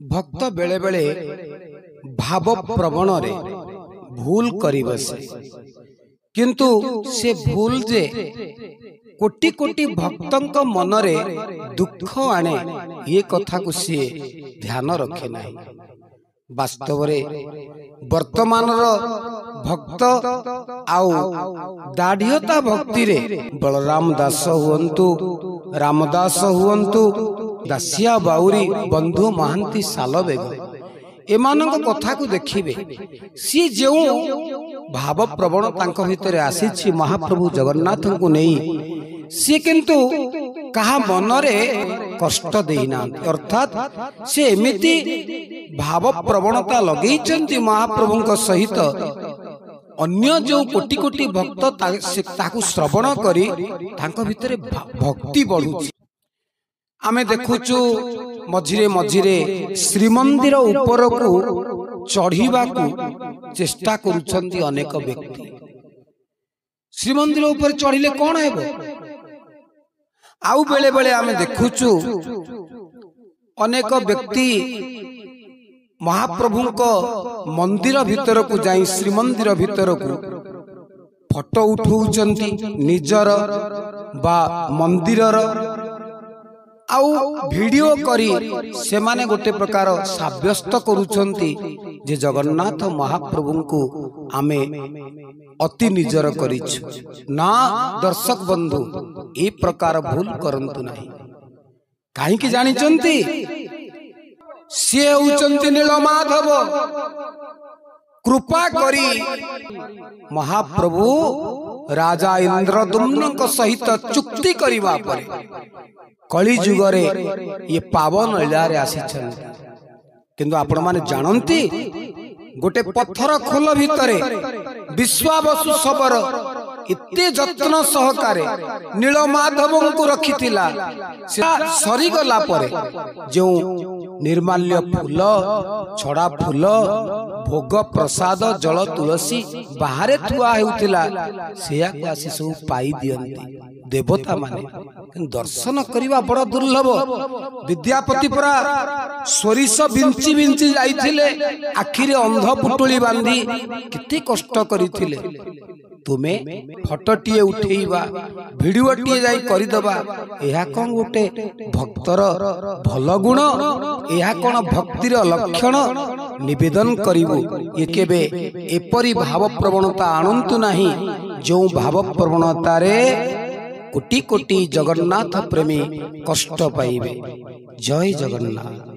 भक्त बेले बेले भाव प्रवण रे भूल करी बसे किंतु से भूल जे कोटि कोटि भक्तंक मन रे दुख आने ये कथा को सी ध्यान रखे नहीं। वास्तव रे वर्तमान भक्त आउ दाढ़ियता भक्ति रे बलराम दास हुअंतु, रामदास हुअंतु, दासिया बाउरी, बंधु महांती सालबेग एमानक कथा को देखिबे सी जो भाव प्रवण तांको भितरे आसीछि महाप्रभु जगन्नाथ को नहीं सी किंतु कहा मन रे कष्ट देना अर्थात से एमिति भाव प्रवणता लगेइचंती महाप्रभु सहित अन्य जो कोटि कोटि भक्त ताकु श्रवण करी तांको भितरे भक्ति बढ़ुछि। आमे देखुचु मझिरे मझिरे श्रीमंदिर ऊपर को चढ़ीबा को चेष्टा करुछंती अनेक व्यक्ति। श्रीमंदिर ऊपर चढ़िले कौन हेबो? आउ बेले बेले आमे देखुचु अनेक व्यक्ति महाप्रभु को मंदिर भीतर को जाई श्रीमंदिर भीतर को फोटो उठाउचंती निजर बा मंदिरर आउ वीडियो करी से माने गोटे प्रकार साब्यस्त करुछंती जे जगन्नाथ महाप्रभु को आमे अति निजर करिछु ना। दर्शक बंधु ए प्रकार भूल करंतु नहीं। काहे कि जानि चंती से होचंती नीलमाधव कृपा करी महाप्रभु राजा इंद्रदुम्न सहित चुक्ति करिबा परे कली जुगरे ये पावन लीलारे आसीछन्ति। किंतु आपण माने जानंती गोटे पत्थर खोल भितरे विश्वावसु सबर इत्ते जत्न सहकारे नीलमाधव को रखिथिला सरी गला परे जो निर्माल्य फूल छड़ा फूल भोग प्रसाद जल तुलसी बाहरे थुआ हेउथिला सेया को आसी सब पाई दियंती देवता माने। दर्शन करिवा बड़ दुर्लभ। विद्यापति परा सोरिष बिंची बिंची जाइथिले आखिरे अंध पुटुली बांधी किते कष्ट करिथिले। तुमे फोटोटीए उठेइबा वीडियोटीए जाई करिदबा एहा कोन गोटे भक्तर भल गुण, एहा कोन भक्तिर लक्षण निवेदन करिवो। ये केबे एपरि भाव प्रवणता आनंतु नाही जो भाव प्रवणता रे कोटि कोटि जगन्नाथ प्रेमी कष्ट पाइबे। जय जगन्नाथ।